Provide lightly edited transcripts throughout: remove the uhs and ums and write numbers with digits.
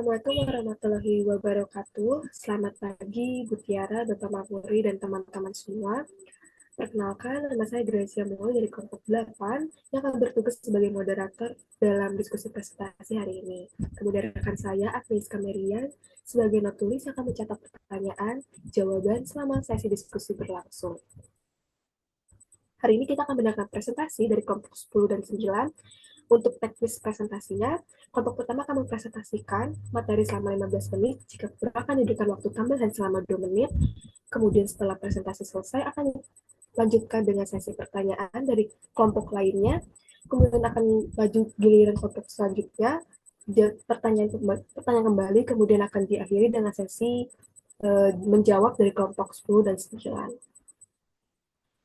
Assalamualaikum warahmatullahi wabarakatuh. Selamat pagi, Bu Tiara, Bapak Mahmuri, dan teman-teman semua. Perkenalkan, nama saya Gracia Mul dari kelompok 8 yang akan bertugas sebagai moderator dalam diskusi presentasi hari ini. Kemudian rekan saya, Agnes Kamerian, sebagai notulis yang akan mencatat pertanyaan, jawaban selama sesi diskusi berlangsung. Hari ini kita akan mendengarkan presentasi dari kelompok 10 dan 9. Untuk teknis presentasinya, kelompok pertama akan mempresentasikan materi selama 15 menit, jika kurang akan diberikan waktu tambahan selama 2 menit. Kemudian setelah presentasi selesai akan lanjutkan dengan sesi pertanyaan dari kelompok lainnya. Kemudian akan maju giliran kelompok selanjutnya, pertanyaan kembali, kemudian akan diakhiri dengan sesi menjawab dari kelompok 10 dan 9.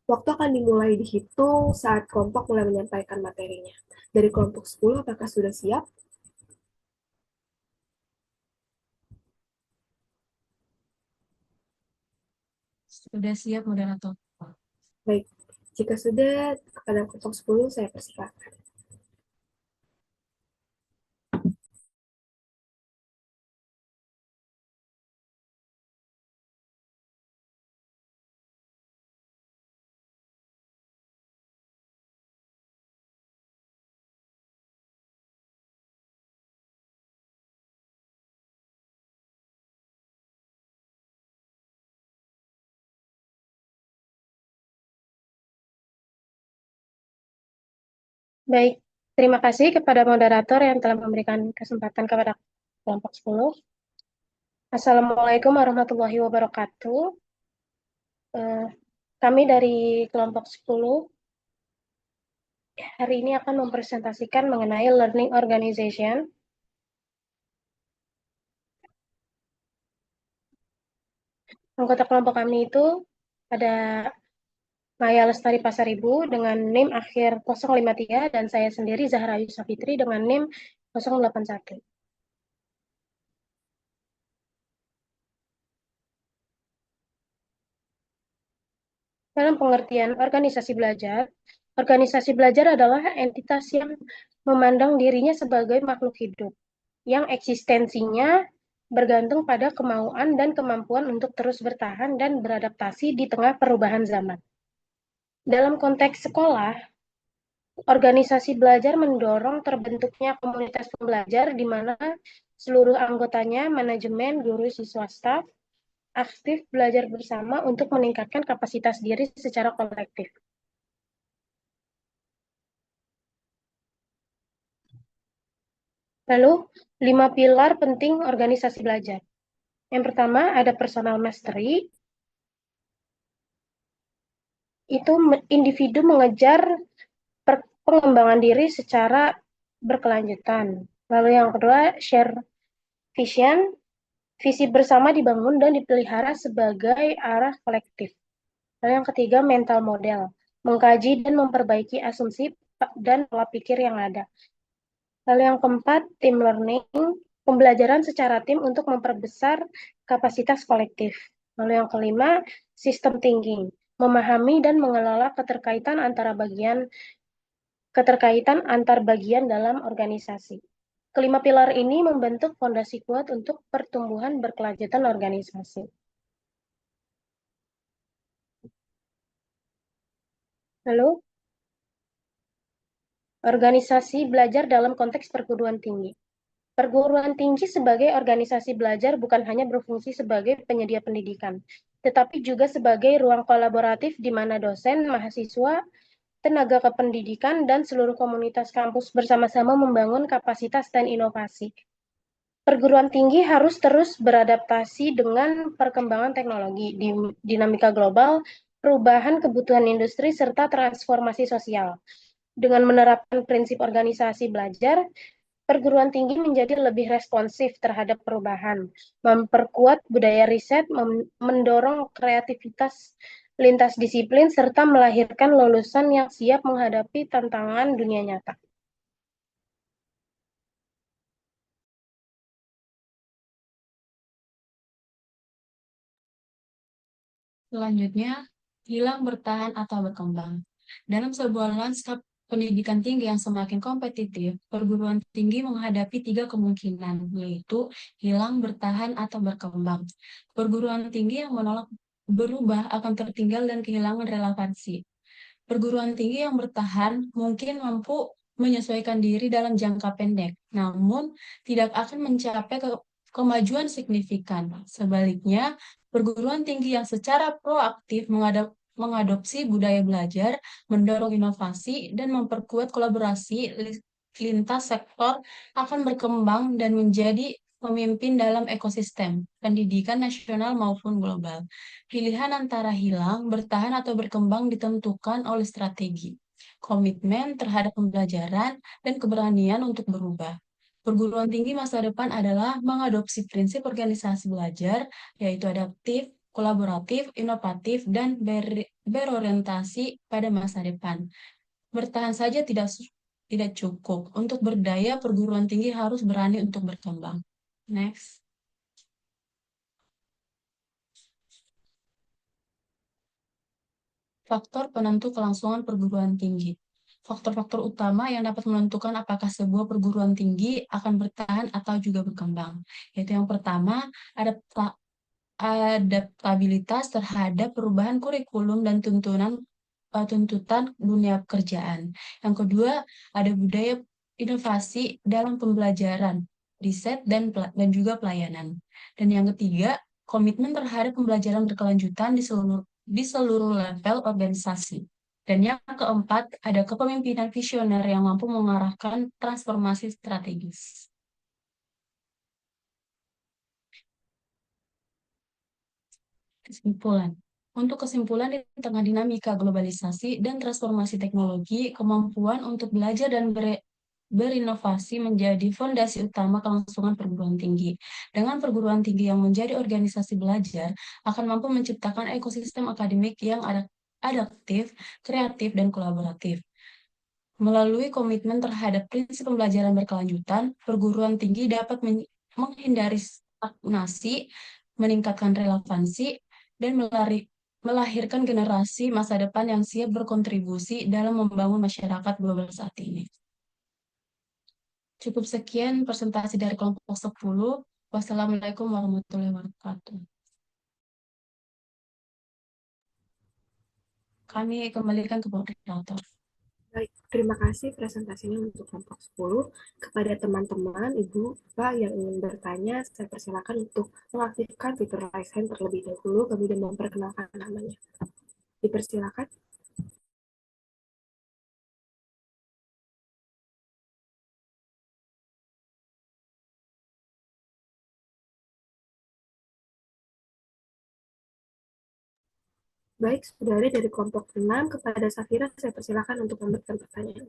Waktu akan dimulai dihitung saat kelompok mulai menyampaikan materinya. Dari kelompok 10, apakah sudah siap? Sudah siap, moderator. Baik, jika sudah, kepada kelompok 10 saya persilakan. Baik, terima kasih kepada moderator yang telah memberikan kesempatan kepada kelompok 10. Assalamualaikum warahmatullahi wabarakatuh. Kami dari kelompok 10 hari ini akan mempresentasikan mengenai learning organization. Anggota kelompok kami itu ada Maya Lestari Pasaribu dengan NIM akhir 053 dan saya sendiri Zahra Yusafitri dengan NIM 081. Dalam pengertian organisasi belajar adalah entitas yang memandang dirinya sebagai makhluk hidup, yang eksistensinya bergantung pada kemauan dan kemampuan untuk terus bertahan dan beradaptasi di tengah perubahan zaman. Dalam konteks sekolah, organisasi belajar mendorong terbentuknya komunitas pembelajar di mana seluruh anggotanya, manajemen, guru, siswa, staf, aktif belajar bersama untuk meningkatkan kapasitas diri secara kolektif. Lalu, 5 pilar penting organisasi belajar. Yang pertama, ada personal mastery. Itu individu mengejar pengembangan diri secara berkelanjutan. Lalu yang kedua, share vision. Visi bersama dibangun dan dipelihara sebagai arah kolektif. Lalu yang ketiga, mental model. Mengkaji dan memperbaiki asumsi dan pola pikir yang ada. Lalu yang keempat, team learning, pembelajaran secara tim untuk memperbesar kapasitas kolektif. Lalu yang kelima, system thinking, memahami dan mengelola keterkaitan antar bagian dalam organisasi. Kelima pilar ini membentuk fondasi kuat untuk pertumbuhan berkelanjutan organisasi. Lalu, organisasi belajar dalam konteks perguruan tinggi. Perguruan tinggi sebagai organisasi belajar bukan hanya berfungsi sebagai penyedia pendidikan, tetapi juga sebagai ruang kolaboratif di mana dosen, mahasiswa, tenaga kependidikan, dan seluruh komunitas kampus bersama-sama membangun kapasitas dan inovasi. Perguruan tinggi harus terus beradaptasi dengan perkembangan teknologi, dinamika global, perubahan kebutuhan industri, serta transformasi sosial. Dengan menerapkan prinsip organisasi belajar, perguruan tinggi menjadi lebih responsif terhadap perubahan, memperkuat budaya riset, mendorong kreativitas lintas disiplin, serta melahirkan lulusan yang siap menghadapi tantangan dunia nyata. Selanjutnya, hilang bertahan atau berkembang. Dalam sebuah lanskap pendidikan tinggi yang semakin kompetitif, perguruan tinggi menghadapi 3 kemungkinan, yaitu hilang, bertahan, atau berkembang. Perguruan tinggi yang menolak berubah akan tertinggal dan kehilangan relevansi. Perguruan tinggi yang bertahan mungkin mampu menyesuaikan diri dalam jangka pendek, namun tidak akan mencapai kemajuan signifikan. Sebaliknya, perguruan tinggi yang secara proaktif mengadopsi budaya belajar, mendorong inovasi, dan memperkuat kolaborasi lintas sektor akan berkembang dan menjadi pemimpin dalam ekosistem pendidikan nasional maupun global. Pilihan antara hilang, bertahan, atau berkembang ditentukan oleh strategi, komitmen terhadap pembelajaran, dan keberanian untuk berubah. Perguruan tinggi masa depan adalah mengadopsi prinsip organisasi belajar, yaitu adaptif, kolaboratif, inovatif, dan berorientasi pada masa depan. Bertahan saja tidak cukup. Untuk berdaya, perguruan tinggi harus berani untuk berkembang. Next. Faktor penentu kelangsungan perguruan tinggi. Faktor-faktor utama yang dapat menentukan apakah sebuah perguruan tinggi akan bertahan atau juga berkembang. Yaitu yang pertama, adaptabilitas terhadap perubahan kurikulum dan tuntutan dunia pekerjaan. Yang kedua, ada budaya inovasi dalam pembelajaran, riset, dan juga pelayanan. Dan yang ketiga, komitmen terhadap pembelajaran berkelanjutan di seluruh level organisasi. Dan yang keempat, ada kepemimpinan visioner yang mampu mengarahkan transformasi strategis. Kesimpulan. Untuk kesimpulan, di tengah dinamika globalisasi dan transformasi teknologi, kemampuan untuk belajar dan berinovasi menjadi fondasi utama kelangsungan perguruan tinggi. Dengan perguruan tinggi yang menjadi organisasi belajar, akan mampu menciptakan ekosistem akademik yang adaptif, kreatif, dan kolaboratif. Melalui komitmen terhadap prinsip pembelajaran berkelanjutan, perguruan tinggi dapat menghindari stagnasi, meningkatkan relevansi, dan melahirkan generasi masa depan yang siap berkontribusi dalam membangun masyarakat global saat ini. Cukup sekian presentasi dari kelompok 10. Wassalamualaikum warahmatullahi wabarakatuh. Kami kembalikan ke moderator. Baik, terima kasih presentasinya untuk kelompok 10. Kepada teman-teman, Ibu, Pak yang ingin bertanya, saya persilakan untuk mengaktifkan fitur raise hand terlebih dahulu, kemudian memperkenalkan namanya. Dipersilakan. Baik, sudah ada dari kelompok 6. Kepada Safira, saya persilakan untuk memberikan pertanyaan.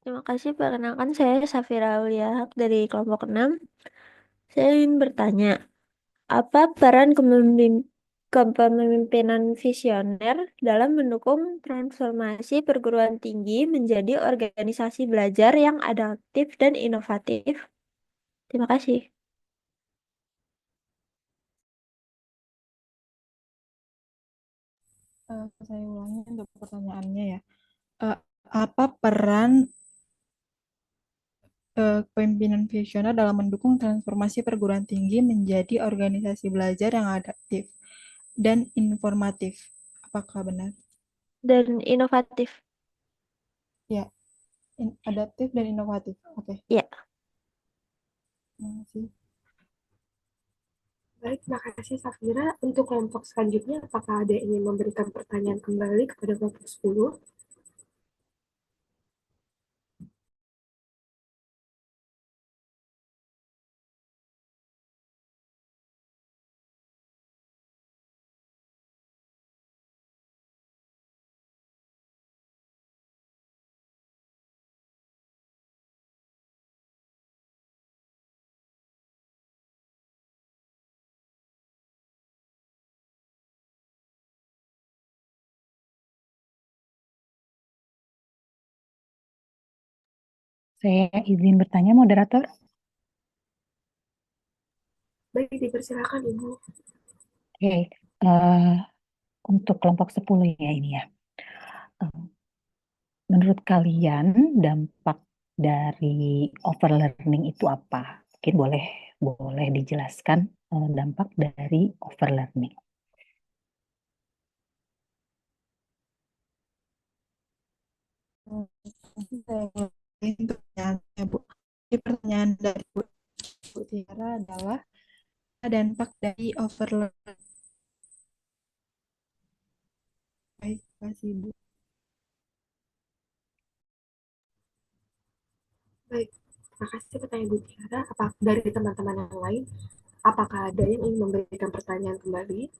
Terima kasih, perkenalkan saya Safira Aulia Haq dari kelompok 6. Saya ingin bertanya, apa peran kepemimpinan visioner dalam mendukung transformasi perguruan tinggi menjadi organisasi belajar yang adaptif dan inovatif? Terima kasih. Saya ulangi untuk pertanyaannya ya. Apa peran kepemimpinan visioner dalam mendukung transformasi perguruan tinggi menjadi organisasi belajar yang adaptif dan informatif? Apakah benar? Dan inovatif. Ya, adaptif dan inovatif. Oke. Ya. Terima kasih. Baik, terima kasih Safira. Untuk kelompok selanjutnya, apakah ada yang ingin memberikan pertanyaan kembali kepada kelompok 10? Saya izin bertanya, moderator. Baik, dipersilakan Ibu. Oke, untuk kelompok 10 ya ini ya. menurut kalian dampak dari overlearning itu apa? Mungkin boleh dijelaskan dampak dari overlearning. Ini pertanyaannya, Bu. Jadi pertanyaan dari Bu Tiara adalah dampak dari overlearning. Baik, terima kasih, Bu. Baik, terima kasih pertanyaan Bu Tiara. Apa dari teman-teman yang lain? Apakah ada yang ingin memberikan pertanyaan kembali?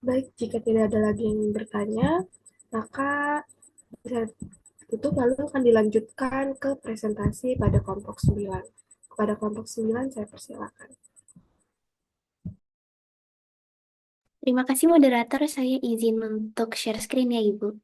Baik, jika tidak ada lagi yang ingin bertanya, maka itu lalu akan dilanjutkan ke presentasi pada kelompok 9. Kepada kelompok 9, saya persilakan. Terima kasih moderator, saya izin untuk share screen ya Ibu.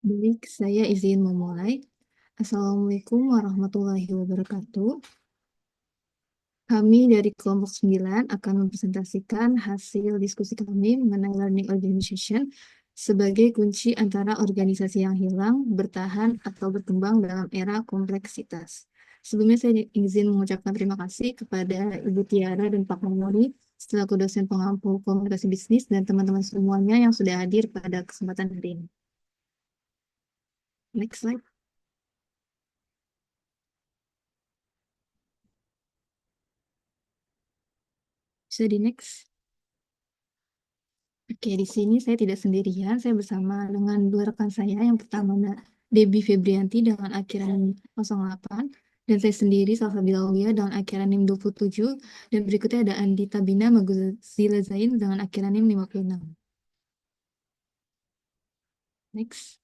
Baik, saya izin memulai. Assalamualaikum warahmatullahi wabarakatuh. Kami dari kelompok 9 akan mempresentasikan hasil diskusi kami mengenai learning organization sebagai kunci antara organisasi yang hilang, bertahan, atau berkembang dalam era kompleksitas. Sebelumnya saya izin mengucapkan terima kasih kepada Ibu Tiara dan Pak Memori selaku dosen pengampu komunikasi bisnis dan teman-teman semuanya yang sudah hadir pada kesempatan hari ini. Next slide. Bisa di next. Oke, di sini saya tidak sendirian. Saya bersama dengan dua rekan saya. Yang pertama ada Debbie Febrianti dengan akhiran 08. Dan saya sendiri, Salsa Bilawiyah dengan akhiran NIM 27. Dan berikutnya ada Andita Bina Maguzila Zain dengan akhiran NIM 56. Next.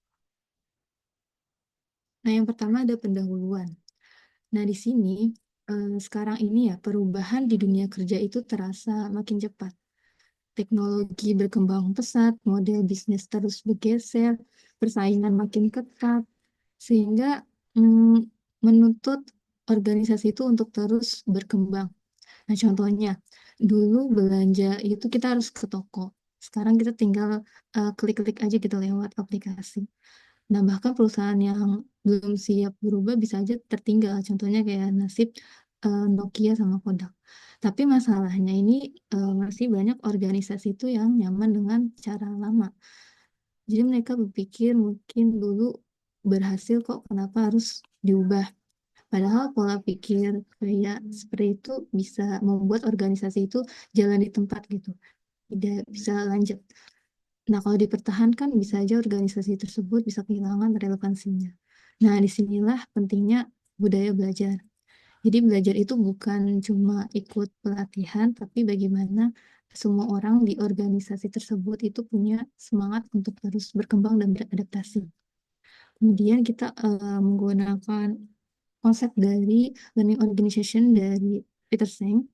Nah, yang pertama ada pendahuluan. Nah, di sini sekarang ini ya perubahan di dunia kerja itu terasa makin cepat. Teknologi berkembang pesat, model bisnis terus bergeser, persaingan makin ketat, sehingga menuntut organisasi itu untuk terus berkembang. Nah, contohnya, dulu belanja itu kita harus ke toko. Sekarang kita tinggal klik-klik aja gitu lewat aplikasi. Nah, bahkan perusahaan yang belum siap berubah bisa aja tertinggal. Contohnya kayak nasib Nokia sama Kodak. Tapi masalahnya ini masih banyak organisasi itu yang nyaman dengan cara lama. Jadi mereka berpikir mungkin dulu berhasil kok, kenapa harus diubah. Padahal pola pikir kayak seperti itu bisa membuat organisasi itu jalan di tempat gitu. Tidak bisa lanjut. Nah, kalau dipertahankan bisa aja organisasi tersebut bisa kehilangan relevansinya. Nah, disinilah pentingnya budaya belajar. Jadi belajar itu bukan cuma ikut pelatihan, tapi bagaimana semua orang di organisasi tersebut itu punya semangat untuk terus berkembang dan beradaptasi. Kemudian kita menggunakan konsep dari learning organization dari Peter Senge.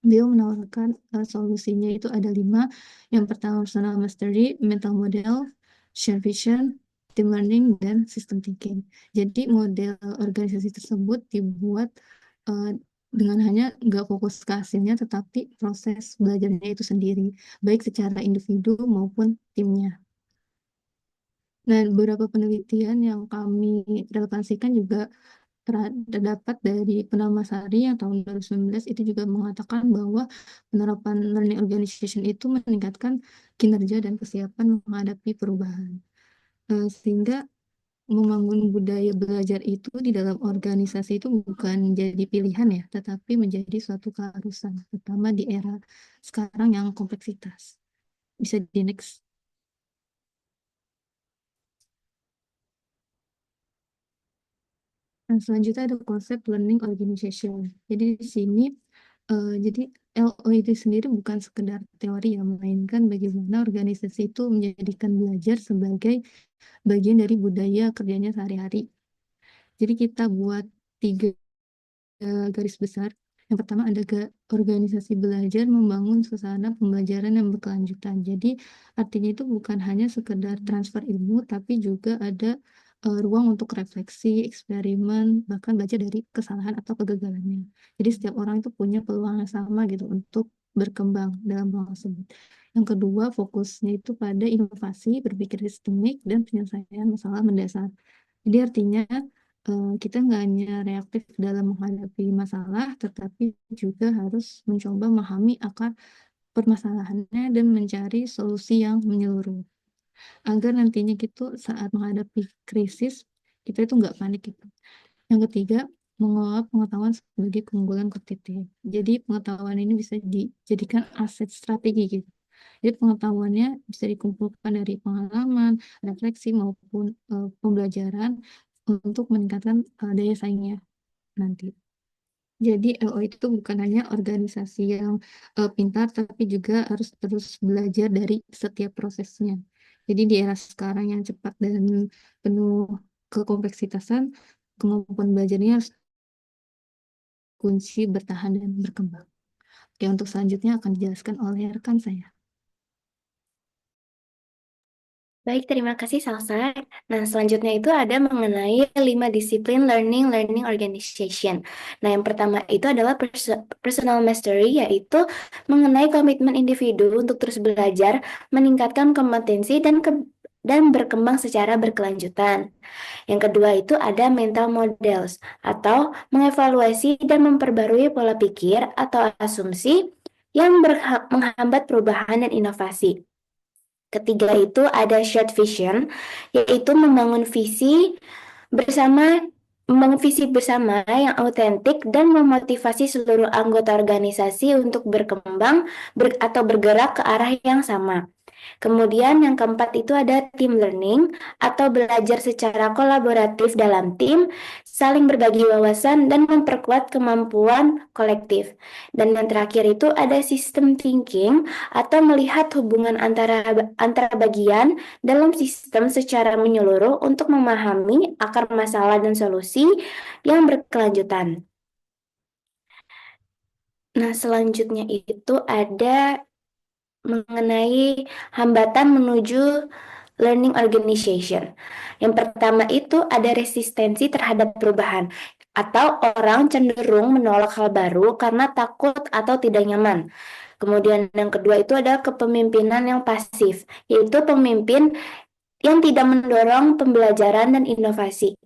Beliau menawarkan solusinya itu ada 5. Yang pertama personal mastery, mental model, share vision, team learning, dan system thinking. Jadi model organisasi tersebut dibuat dengan hanya nggak fokus ke hasilnya, tetapi proses belajarnya itu sendiri, baik secara individu maupun timnya. Nah, beberapa penelitian yang kami relevansikan juga terdapat dari Pernamasari yang tahun 2019 itu juga mengatakan bahwa penerapan learning organization itu meningkatkan kinerja dan kesiapan menghadapi perubahan. Sehingga membangun budaya belajar itu di dalam organisasi itu bukan jadi pilihan ya, tetapi menjadi suatu keharusan, terutama di era sekarang yang kompleksitas. Bisa di next. Nah, selanjutnya ada konsep learning organization. Jadi di sini, jadi LO itu sendiri bukan sekedar teori ya, melainkan bagaimana organisasi itu menjadikan belajar sebagai bagian dari budaya kerjanya sehari-hari. Jadi kita buat 3 garis besar. Yang pertama ada organisasi belajar membangun suasana pembelajaran yang berkelanjutan. Jadi artinya itu bukan hanya sekedar transfer ilmu, tapi juga ada ruang untuk refleksi, eksperimen, bahkan belajar dari kesalahan atau kegagalannya. Jadi setiap orang itu punya peluang yang sama gitu untuk berkembang dalam ruang tersebut. Yang kedua, fokusnya itu pada inovasi, berpikir sistemik, dan penyelesaian masalah mendasar. Jadi artinya kita nggak hanya reaktif dalam menghadapi masalah, tetapi juga harus mencoba memahami akar permasalahannya dan mencari solusi yang menyeluruh. Agar nantinya gitu saat menghadapi krisis, kita itu nggak panik gitu. Yang ketiga, mengelola pengetahuan sebagai keunggulan kompetitif. Jadi pengetahuan ini bisa dijadikan aset strategi gitu. Jadi pengetahuannya bisa dikumpulkan dari pengalaman, refleksi maupun pembelajaran untuk meningkatkan daya saingnya nanti. Jadi LO itu bukan hanya organisasi yang pintar, tapi juga harus terus belajar dari setiap prosesnya. Jadi di era sekarang yang cepat dan penuh kekompleksitasan, kemampuan belajarnya harus kunci bertahan dan berkembang. Oke, untuk selanjutnya akan dijelaskan oleh rekan saya. Baik, terima kasih Salsa. Nah, selanjutnya itu ada mengenai 5 disiplin learning organization. Nah, yang pertama itu adalah personal mastery, yaitu mengenai komitmen individu untuk terus belajar, meningkatkan kompetensi dan berkembang secara berkelanjutan. Yang kedua itu ada mental models, atau mengevaluasi dan memperbarui pola pikir atau asumsi yang menghambat perubahan dan inovasi. Ketiga itu ada shared vision, yaitu membangun visi bersama yang autentik dan memotivasi seluruh anggota organisasi untuk berkembang atau bergerak ke arah yang sama. Kemudian yang keempat itu ada team learning atau belajar secara kolaboratif dalam tim, saling berbagi wawasan dan memperkuat kemampuan kolektif. Dan yang terakhir itu ada system thinking atau melihat hubungan antara bagian dalam sistem secara menyeluruh untuk memahami akar masalah dan solusi yang berkelanjutan. Nah, selanjutnya itu ada mengenai hambatan menuju learning organization. Yang pertama itu ada resistensi terhadap perubahan, atau orang cenderung menolak hal baru karena takut atau tidak nyaman. Kemudian yang kedua itu ada kepemimpinan yang pasif, yaitu pemimpin yang tidak mendorong pembelajaran dan inovasi.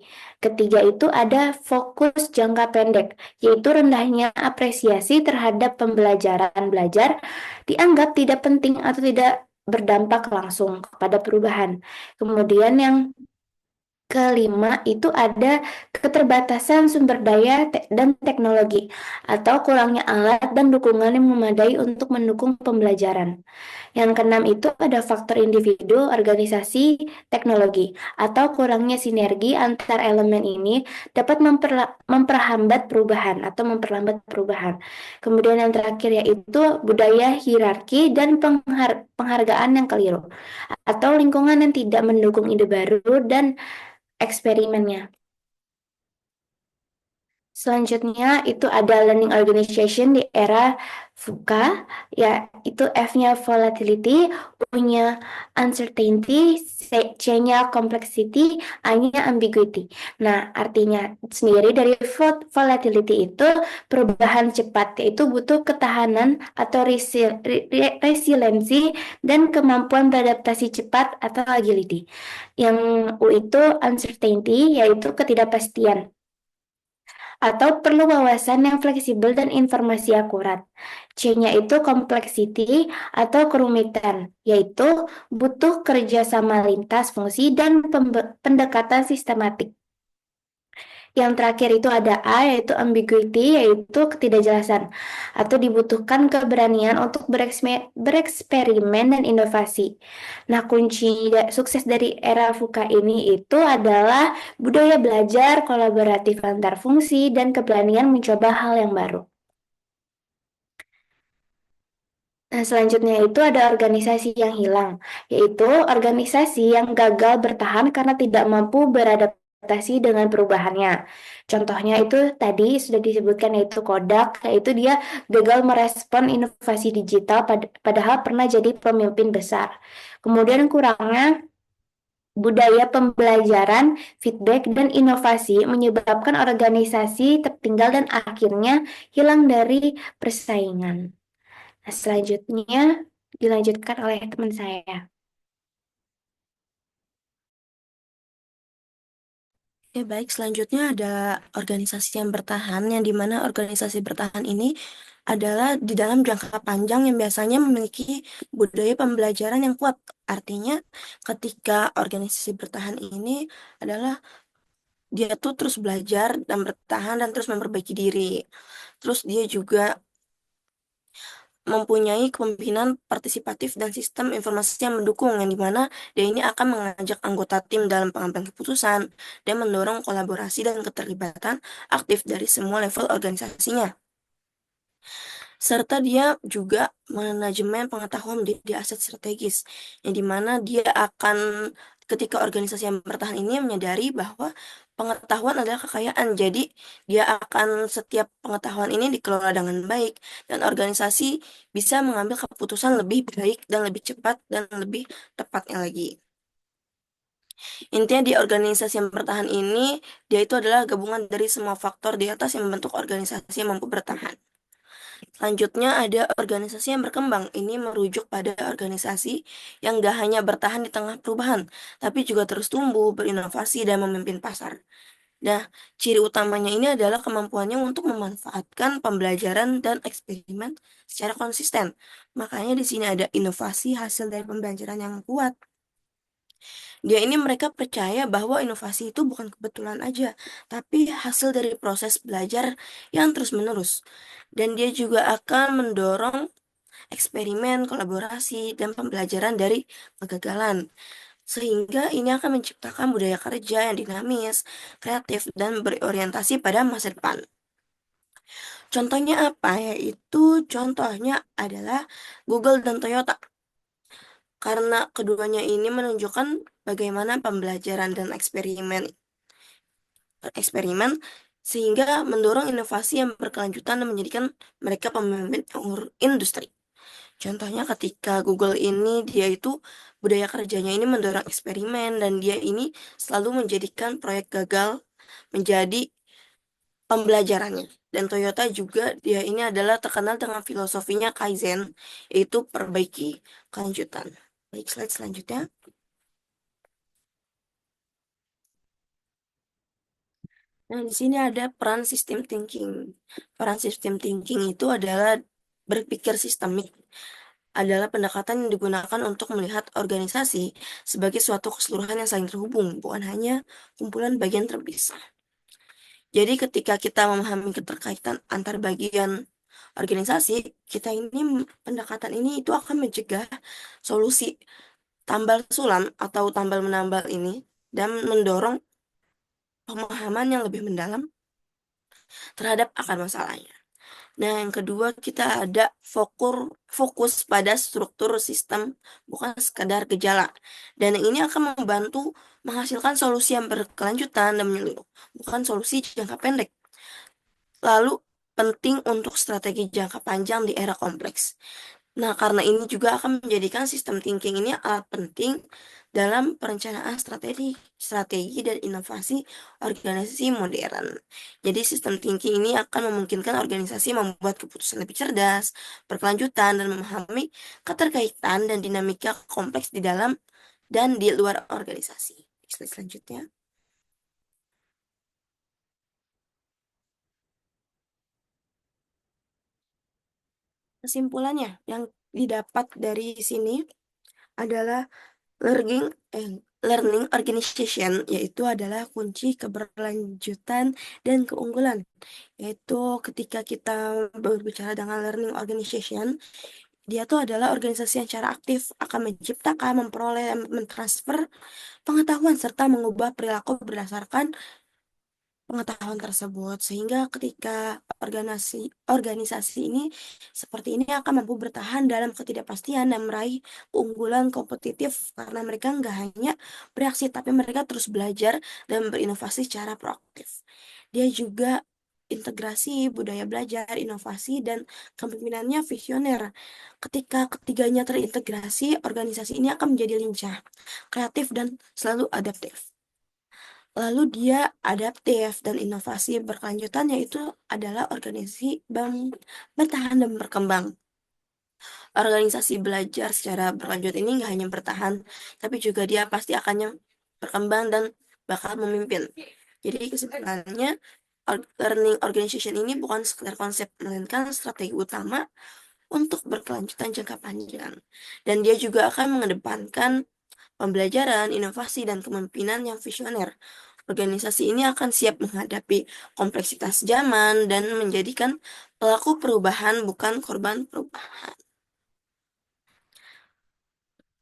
Ketiga itu ada fokus jangka pendek, yaitu rendahnya apresiasi terhadap pembelajaran belajar dianggap tidak penting atau tidak berdampak langsung kepada perubahan. Kemudian yang kelima itu ada keterbatasan sumber daya dan teknologi, atau kurangnya alat dan dukungan yang memadai untuk mendukung pembelajaran. Yang keenam itu ada faktor individu, organisasi, teknologi, atau kurangnya sinergi antar elemen ini dapat memperlambat perubahan. Kemudian yang terakhir yaitu budaya hierarki dan penghargaan yang keliru, atau lingkungan yang tidak mendukung ide baru dan eksperimennya. Selanjutnya itu ada learning organization di era VUCA, ya itu F-nya volatility, U-nya uncertainty, C-nya complexity, A-nya ambiguity. Nah, artinya sendiri dari volatility itu perubahan cepat, yaitu butuh ketahanan atau resiliensi dan kemampuan beradaptasi cepat atau agility. Yang U itu uncertainty, yaitu ketidakpastian. atau perlu wawasan yang fleksibel dan informasi akurat. C-nya itu complexity atau kerumitan, yaitu butuh kerjasama lintas fungsi dan pendekatan sistematik. Yang terakhir itu ada A, yaitu ambiguity, yaitu ketidakjelasan, atau dibutuhkan keberanian untuk bereksperimen dan inovasi. Nah, kunci sukses dari era VUCA ini itu adalah budaya belajar, kolaboratif antar fungsi, dan keberanian mencoba hal yang baru. Nah, selanjutnya itu ada organisasi yang hilang, yaitu organisasi yang gagal bertahan karena tidak mampu beradaptasi dengan perubahannya. Contohnya itu tadi sudah disebutkan yaitu Kodak, yaitu dia gagal merespon inovasi digital padahal pernah jadi pemimpin besar. Kemudian kurangnya budaya pembelajaran, feedback, dan inovasi menyebabkan organisasi tertinggal dan akhirnya hilang dari persaingan. Nah, selanjutnya dilanjutkan oleh teman saya. Ya, baik. Selanjutnya ada organisasi yang bertahan, yang dimana organisasi bertahan ini adalah di dalam jangka panjang yang biasanya memiliki budaya pembelajaran yang kuat. Artinya, ketika organisasi bertahan ini adalah dia tuh terus belajar dan bertahan dan terus memperbaiki diri. Terus dia juga mempunyai kepemimpinan partisipatif dan sistem informasi yang mendukung, yang dimana dia ini akan mengajak anggota tim dalam pengambilan keputusan dan mendorong kolaborasi dan keterlibatan aktif dari semua level organisasinya. Serta dia juga manajemen pengetahuan menjadi aset strategis, yang dimana dia akan ketika organisasi yang bertahan ini menyadari bahwa pengetahuan adalah kekayaan, jadi dia akan setiap pengetahuan ini dikelola dengan baik dan organisasi bisa mengambil keputusan lebih baik dan lebih cepat dan lebih tepatnya lagi. Intinya di organisasi yang bertahan ini, dia itu adalah gabungan dari semua faktor di atas yang membentuk organisasi yang mampu bertahan. Selanjutnya ada organisasi yang berkembang. Ini merujuk pada organisasi yang gak hanya bertahan di tengah perubahan, tapi juga terus tumbuh, berinovasi, dan memimpin pasar. Nah, ciri utamanya ini adalah kemampuannya untuk memanfaatkan pembelajaran dan eksperimen secara konsisten. Makanya di sini ada inovasi hasil dari pembelajaran yang kuat. Dia ini mereka percaya bahwa inovasi itu bukan kebetulan aja, tapi hasil dari proses belajar yang terus-menerus. Dan dia juga akan mendorong eksperimen, kolaborasi, dan pembelajaran dari kegagalan. Sehingga ini akan menciptakan budaya kerja yang dinamis, kreatif, dan berorientasi pada masa depan. Contohnya apa? Yaitu contohnya adalah Google dan Toyota. Karena keduanya ini menunjukkan bagaimana pembelajaran dan eksperimen sehingga mendorong inovasi yang berkelanjutan dan menjadikan mereka pemimpin industri. Contohnya ketika Google ini dia itu budaya kerjanya ini mendorong eksperimen dan dia ini selalu menjadikan proyek gagal menjadi pembelajarannya. Dan Toyota juga dia ini adalah terkenal dengan filosofinya Kaizen, yaitu perbaiki kelanjutan. Baik, slide selanjutnya. Nah, di sini ada peran sistem thinking. Peran sistem thinking itu adalah berpikir sistemik. Adalah pendekatan yang digunakan untuk melihat organisasi sebagai suatu keseluruhan yang saling terhubung, bukan hanya kumpulan bagian terpisah. Jadi ketika kita memahami keterkaitan antar bagian organisasi, kita ini pendekatan ini itu akan mencegah solusi tambal sulam atau tambal menambal ini dan mendorong pemahaman yang lebih mendalam terhadap akar masalahnya. Nah, yang kedua kita ada fokus pada struktur sistem, bukan sekadar gejala. Dan ini akan membantu menghasilkan solusi yang berkelanjutan dan menyeluruh, bukan solusi jangka pendek. Lalu, penting untuk strategi jangka panjang di era kompleks. Nah, karena ini juga akan menjadikan sistem thinking ini alat penting dalam perencanaan strategi dan inovasi organisasi modern. Jadi sistem thinking ini akan memungkinkan organisasi membuat keputusan lebih cerdas, berkelanjutan, dan memahami keterkaitan dan dinamika kompleks di dalam dan di luar organisasi. Slide selanjutnya. Kesimpulannya yang didapat dari sini adalah learning organization, yaitu adalah kunci keberlanjutan dan keunggulan. Yaitu ketika kita berbicara dengan learning organization, dia tuh adalah organisasi yang secara aktif akan menciptakan, memperoleh, mentransfer pengetahuan serta mengubah perilaku berdasarkan pengetahuan tersebut, sehingga ketika organisasi ini seperti ini akan mampu bertahan dalam ketidakpastian dan meraih keunggulan kompetitif karena mereka nggak hanya bereaksi tapi mereka terus belajar dan berinovasi secara proaktif. Dia juga integrasi budaya belajar, inovasi, dan kepemimpinannya visioner. Ketika ketiganya terintegrasi, organisasi ini akan menjadi lincah, kreatif, dan selalu adaptif. Lalu dia adaptif dan inovasi berkelanjutan, yaitu adalah organisasi bertahan dan berkembang. Organisasi belajar secara berlanjut ini nggak hanya bertahan, tapi juga dia pasti akan berkembang dan bakal memimpin. Jadi kesimpulannya, learning organization ini bukan sekedar konsep, melainkan strategi utama untuk berkelanjutan jangka panjang. Dan dia juga akan mengedepankan pembelajaran, inovasi, dan kepemimpinan yang visioner. Organisasi ini akan siap menghadapi kompleksitas zaman dan menjadikan pelaku perubahan, bukan korban perubahan.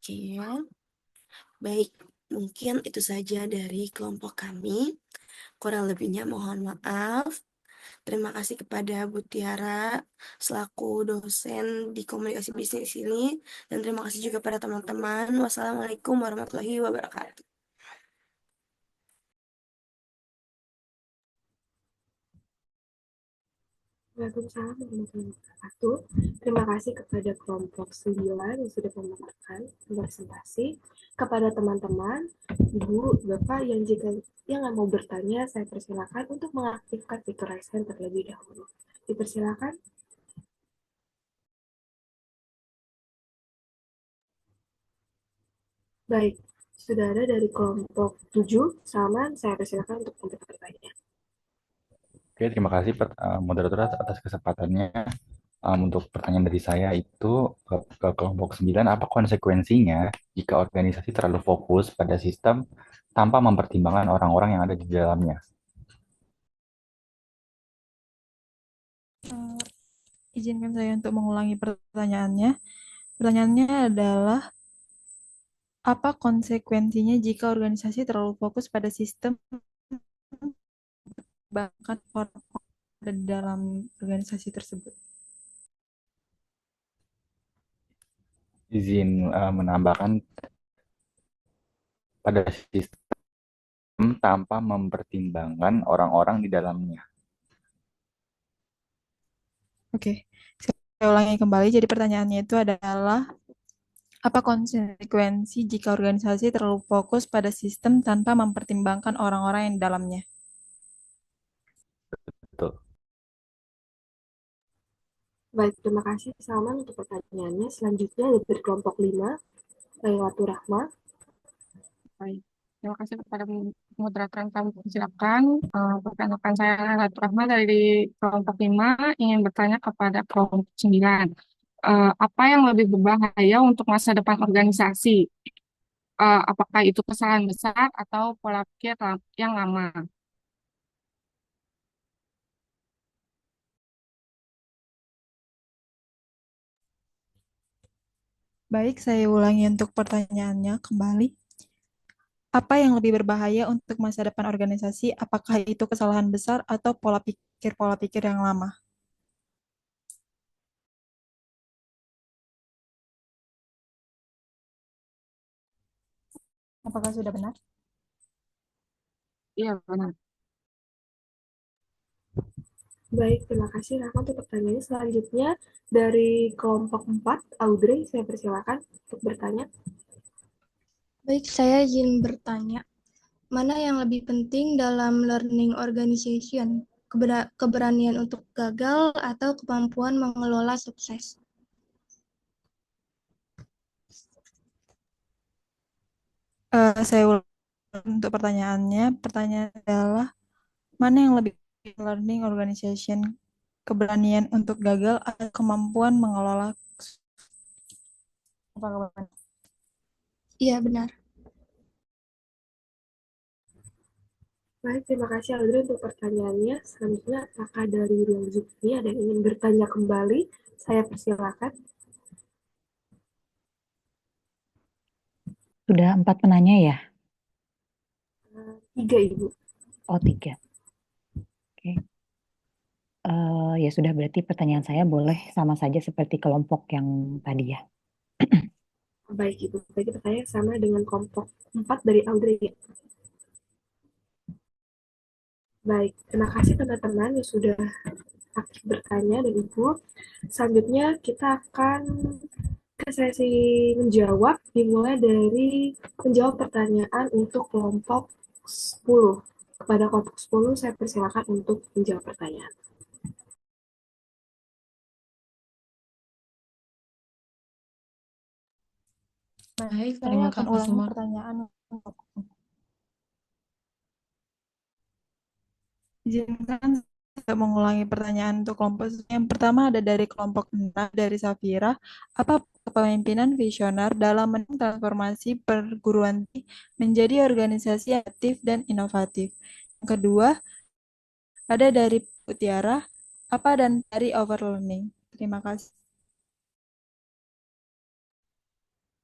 Oke, baik. Mungkin itu saja dari kelompok kami. Kurang lebihnya mohon maaf. Terima kasih kepada Bu Tiara selaku dosen di komunikasi bisnis ini. Dan terima kasih juga pada teman-teman. Wassalamualaikum warahmatullahi wabarakatuh. Waalaikumsalam warahmatullahi wabarakatuh. Terima kasih kepada kelompok 9 yang sudah memaparkan presentasi. Kepada teman-teman, Ibu, Bapak yang mau bertanya, saya persilakan untuk mengaktifkan fitur raise hand terlebih dahulu. Dipersilakan. Baik, sudah ada dari kelompok 7, Salman, saya persilakan untuk bertanya. Oke, terima kasih moderator atas kesempatannya. Untuk pertanyaan dari saya itu ke kelompok 9, apa konsekuensinya jika organisasi terlalu fokus pada sistem tanpa mempertimbangkan orang-orang yang ada di dalamnya? Izinkan saya untuk mengulangi pertanyaannya. Pertanyaannya adalah, apa konsekuensinya jika organisasi terlalu fokus pada sistem bahkan orang ada di dalam organisasi tersebut? Izin menambahkan, pada sistem tanpa mempertimbangkan orang-orang di dalamnya. Oke, saya ulangi kembali. Jadi pertanyaannya itu adalah, apa konsekuensi jika organisasi terlalu fokus pada sistem tanpa mempertimbangkan orang-orang yang di dalamnya? Betul. Baik, terima kasih Salman untuk pertanyaannya. Selanjutnya dari kelompok 5, Lailatul Rahma. Baik, terima kasih kepada moderator yang kami persilakan. Perkenalkan saya Lailatul Rahma dari kelompok 5 ingin bertanya kepada kelompok 9. Apa yang lebih berbahaya untuk masa depan organisasi? Apakah itu kesalahan besar atau pola pikir yang lama? Baik, saya ulangi untuk pertanyaannya kembali. Apa yang lebih berbahaya untuk masa depan organisasi? Apakah itu kesalahan besar atau pola pikir yang lama? Apakah sudah benar? Iya, benar. Baik, terima kasih Rahma untuk pertanyaannya. Selanjutnya dari kelompok 4, Audrey, saya persilakan untuk bertanya. Baik, saya izin bertanya. Mana yang lebih penting dalam learning organization? Keberanian untuk gagal atau kemampuan mengelola sukses? Saya ulang untuk pertanyaannya. Pertanyaan adalah, mana yang lebih learning organization? keberanian untuk gagal, atau kemampuan mengelola. Iya, benar. Baik, terima kasih Audrey untuk pertanyaannya. Selanjutnya, apakah dari ruang Zoom ini ada yang ingin bertanya kembali? Saya persilakan. Sudah 4 penanya ya? 3, Ibu. Oh, 3. Oke. Ya sudah, berarti pertanyaan saya boleh sama saja seperti kelompok yang tadi ya. Baik, Ibu. Baik, pertanyaan sama dengan kelompok 4 dari Audrey. Baik, terima kasih teman-teman yang sudah aktif bertanya dan Ibu. Selanjutnya kita akan ke sesi menjawab, dimulai dari menjawab pertanyaan untuk kelompok 10. Kepada kelompok 10, saya persilakan untuk menjawab pertanyaan. Baik, Saya terima akan kasih ulangi semua. pertanyaan. Izinkan saya mengulangi pertanyaan untuk kelompok. Yang pertama ada dari kelompok 6 dari Safira. Apa kepemimpinan visioner dalam mendukung transformasi perguruan tinggi menjadi organisasi aktif dan inovatif? Yang kedua ada dari Putiara. Apa dan dari overlearning? Terima kasih.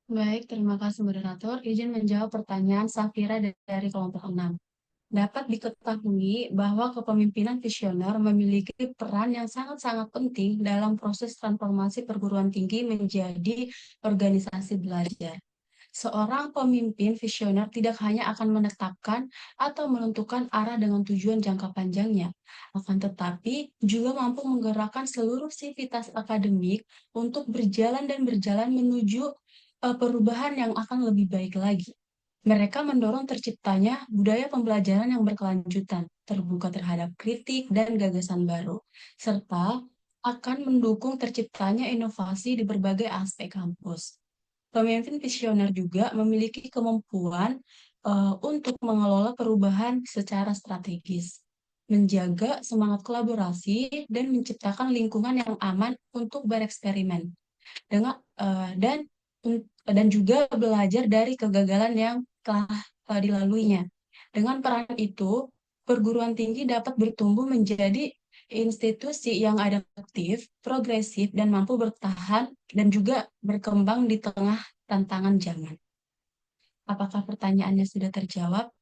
Baik, terima kasih moderator. Izin menjawab pertanyaan Safira dari kelompok 6. Dapat diketahui bahwa kepemimpinan visioner memiliki peran yang sangat-sangat penting dalam proses transformasi perguruan tinggi menjadi organisasi belajar. Seorang pemimpin visioner tidak hanya akan menetapkan atau menentukan arah dengan tujuan jangka panjangnya, akan tetapi juga mampu menggerakkan seluruh sivitas akademik untuk berjalan menuju perubahan yang akan lebih baik lagi. Mereka mendorong terciptanya budaya pembelajaran yang berkelanjutan, terbuka terhadap kritik dan gagasan baru, serta akan mendukung terciptanya inovasi di berbagai aspek kampus. Pemimpin visioner juga memiliki kemampuan untuk mengelola perubahan secara strategis, menjaga semangat kolaborasi, dan menciptakan lingkungan yang aman untuk bereksperimen. Dan juga belajar dari kegagalan yang telah dilaluinya. Dengan peran itu, perguruan tinggi dapat bertumbuh menjadi institusi yang adaptif, progresif, dan mampu bertahan dan juga berkembang di tengah tantangan zaman. Apakah pertanyaannya sudah terjawab?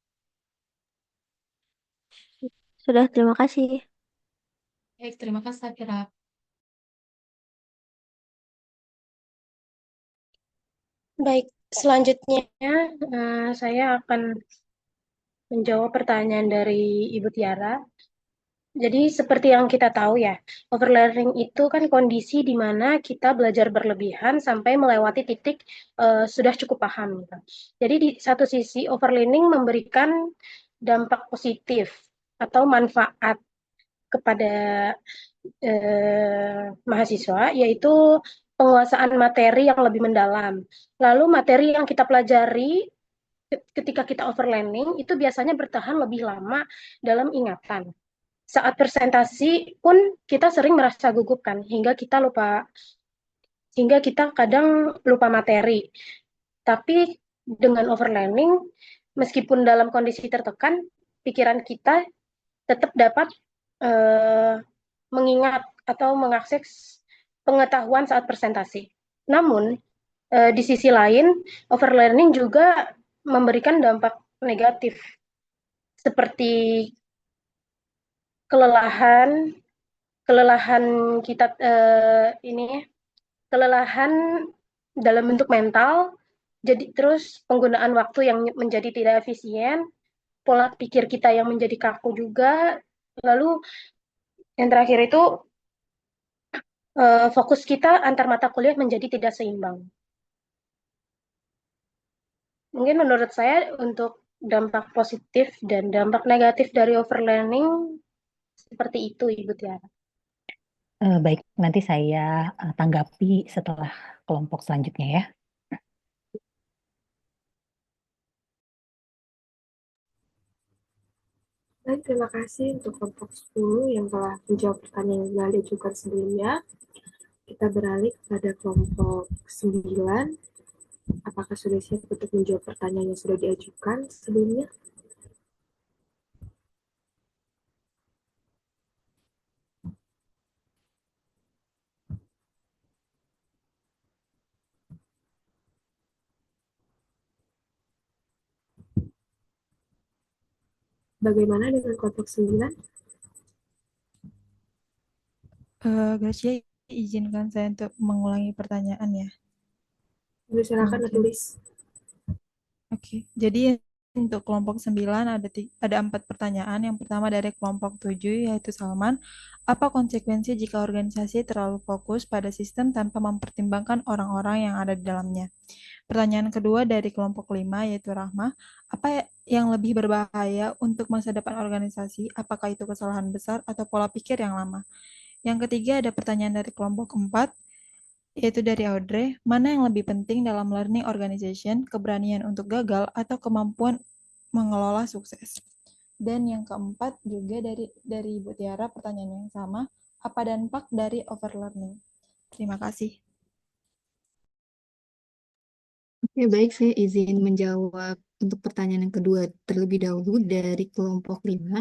Sudah, terima kasih. Baik, terima kasih, Safira. Baik, selanjutnya saya akan menjawab pertanyaan dari Ibu Tiara. Jadi seperti yang kita tahu ya, overlearning itu kan kondisi di mana kita belajar berlebihan sampai melewati titik sudah cukup paham gitu. Jadi di satu sisi overlearning memberikan dampak positif atau manfaat kepada mahasiswa, yaitu penguasaan materi yang lebih mendalam. Lalu materi yang kita pelajari ketika kita overlearning itu biasanya bertahan lebih lama dalam ingatan. Saat presentasi pun kita sering merasa gugup kan, hingga kita kadang lupa materi. Tapi dengan overlearning, meskipun dalam kondisi tertekan, pikiran kita tetap dapat mengingat atau mengakses pengetahuan saat presentasi. Namun, di sisi lain, overlearning juga memberikan dampak negatif, seperti kelelahan kita kelelahan dalam bentuk mental, jadi terus penggunaan waktu yang menjadi tidak efisien, pola pikir kita yang menjadi kaku juga, lalu yang terakhir itu fokus kita antar mata kuliah menjadi tidak seimbang. Mungkin menurut saya untuk dampak positif dan dampak negatif dari overlearning seperti itu, Ibu Tiara. Baik, nanti saya tanggapi setelah kelompok selanjutnya ya. Baik, terima kasih untuk kelompok 10 yang telah menjawab pertanyaan yang telah diajukan sebelumnya. Kita beralih kepada kelompok 9. Apakah sudah siap untuk menjawab pertanyaan yang sudah diajukan sebelumnya? Bagaimana dengan kelompok 9? Gracia, izinkan saya untuk mengulangi pertanyaan ya. Silakan tulis. Oke, jadi untuk kelompok 9 ada 4 pertanyaan. Yang pertama dari kelompok 7 yaitu Salman. Apa konsekuensi jika organisasi terlalu fokus pada sistem tanpa mempertimbangkan orang-orang yang ada di dalamnya? Pertanyaan kedua dari kelompok 5 yaitu Rahma. Apa yang lebih berbahaya untuk masa depan organisasi? Apakah itu kesalahan besar atau pola pikir yang lama? Yang ketiga ada pertanyaan dari kelompok 4 yaitu dari Audrey, mana yang lebih penting dalam learning organization, keberanian untuk gagal atau kemampuan mengelola sukses? Dan yang keempat juga dari Ibu Tiara, pertanyaan yang sama, apa dampak dari overlearning? Terima kasih. Oke, baik, saya izin menjawab untuk pertanyaan yang kedua terlebih dahulu dari kelompok 5,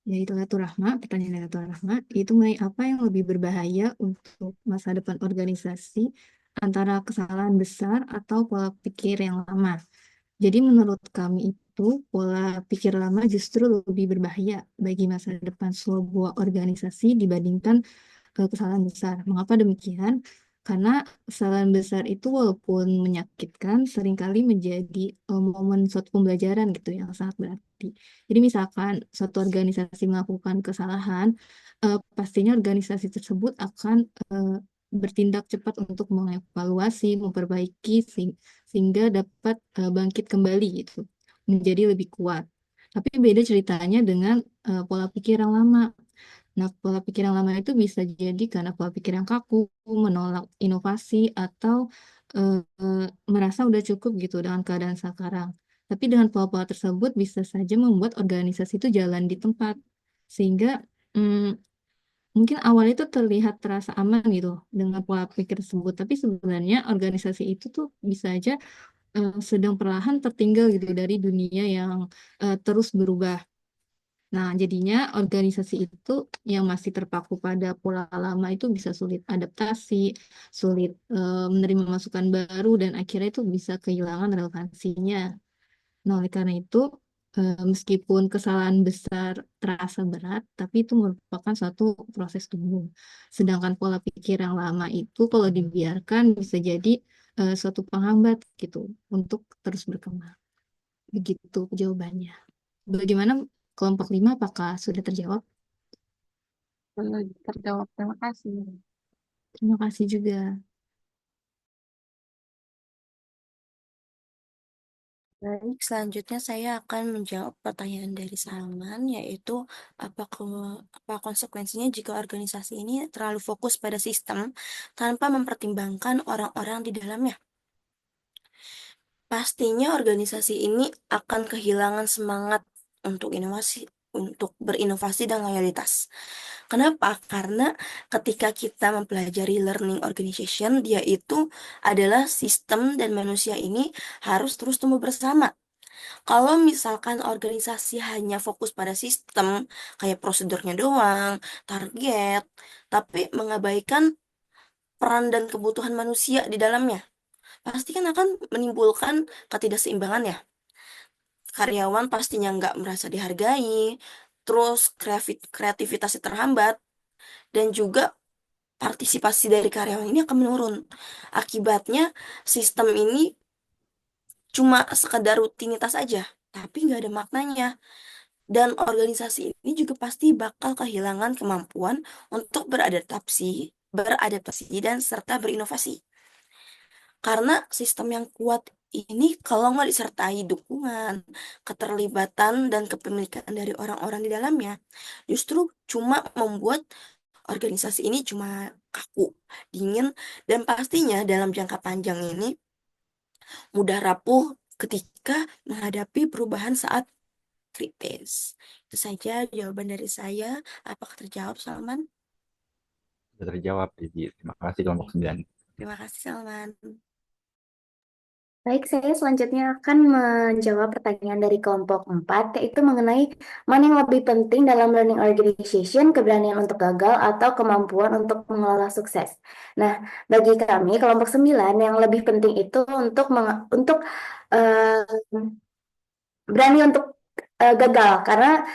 yaitu Ratu Rahma, pertanyaan dari Ratu Rahma, itu mengenai apa yang lebih berbahaya untuk masa depan organisasi antara kesalahan besar atau pola pikir yang lama. Jadi menurut kami itu pola pikir lama justru lebih berbahaya bagi masa depan sebuah organisasi dibandingkan kesalahan besar. Mengapa demikian? Karena kesalahan besar itu walaupun menyakitkan, seringkali menjadi momen suatu pembelajaran gitu yang sangat berarti. Jadi misalkan suatu organisasi melakukan kesalahan, pastinya organisasi tersebut akan bertindak cepat untuk mengevaluasi, memperbaiki sehingga dapat bangkit kembali gitu, menjadi lebih kuat. Tapi beda ceritanya dengan pola pikir yang lama. Nah, pola pikir yang lama itu bisa jadi karena pola pikir yang kaku, menolak inovasi, atau merasa udah cukup gitu dengan keadaan sekarang. Tapi dengan pola-pola tersebut bisa saja membuat organisasi itu jalan di tempat. Sehingga mungkin awalnya itu terlihat terasa aman gitu dengan pola pikir tersebut. Tapi sebenarnya organisasi itu tuh bisa aja sedang perlahan tertinggal gitu dari dunia yang terus berubah. Nah, jadinya organisasi itu yang masih terpaku pada pola lama itu bisa sulit adaptasi, sulit menerima masukan baru, dan akhirnya itu bisa kehilangan relevansinya. Nah, oleh karena itu, meskipun kesalahan besar terasa berat, tapi itu merupakan suatu proses tumbuh. Sedangkan pola pikir yang lama itu kalau dibiarkan bisa jadi suatu penghambat gitu untuk terus berkembang. Begitu jawabannya. Bagaimana kelompok 5, apakah sudah terjawab? Terjawab. Terima kasih. Terima kasih juga. Baik, selanjutnya saya akan menjawab pertanyaan dari Salman, yaitu apa konsekuensinya jika organisasi ini terlalu fokus pada sistem tanpa mempertimbangkan orang-orang di dalamnya. Pastinya organisasi ini akan kehilangan semangat untuk berinovasi dan loyalitas. Kenapa? Karena ketika kita mempelajari learning organization, dia itu adalah sistem dan manusia ini harus terus tumbuh bersama. Kalau misalkan organisasi hanya fokus pada sistem, kayak prosedurnya doang, target, tapi mengabaikan peran dan kebutuhan manusia di dalamnya, pasti kan akan menimbulkan ketidakseimbangan ya. Karyawan pastinya nggak merasa dihargai, terus kreativitasnya terhambat, dan juga partisipasi dari karyawan ini akan menurun. Akibatnya sistem ini cuma sekedar rutinitas aja, tapi nggak ada maknanya. Dan organisasi ini juga pasti bakal kehilangan kemampuan untuk beradaptasi dan serta berinovasi. Karena sistem yang kuat ini kalau nggak disertai dukungan, keterlibatan, dan kepemilikan dari orang-orang di dalamnya, justru cuma membuat organisasi ini cuma kaku, dingin, dan pastinya dalam jangka panjang ini mudah rapuh ketika menghadapi perubahan saat kritis. Itu saja jawaban dari saya. Apakah terjawab, Salman? Sudah terjawab, Devi. Terima kasih kelompok 9. Terima kasih, Salman. Baik, saya selanjutnya akan menjawab pertanyaan dari kelompok 4, yaitu mengenai mana yang lebih penting dalam learning organization, keberanian untuk gagal atau kemampuan untuk mengelola sukses. Nah, bagi kami, kelompok 9, yang lebih penting itu untuk eh, berani untuk gagal, karena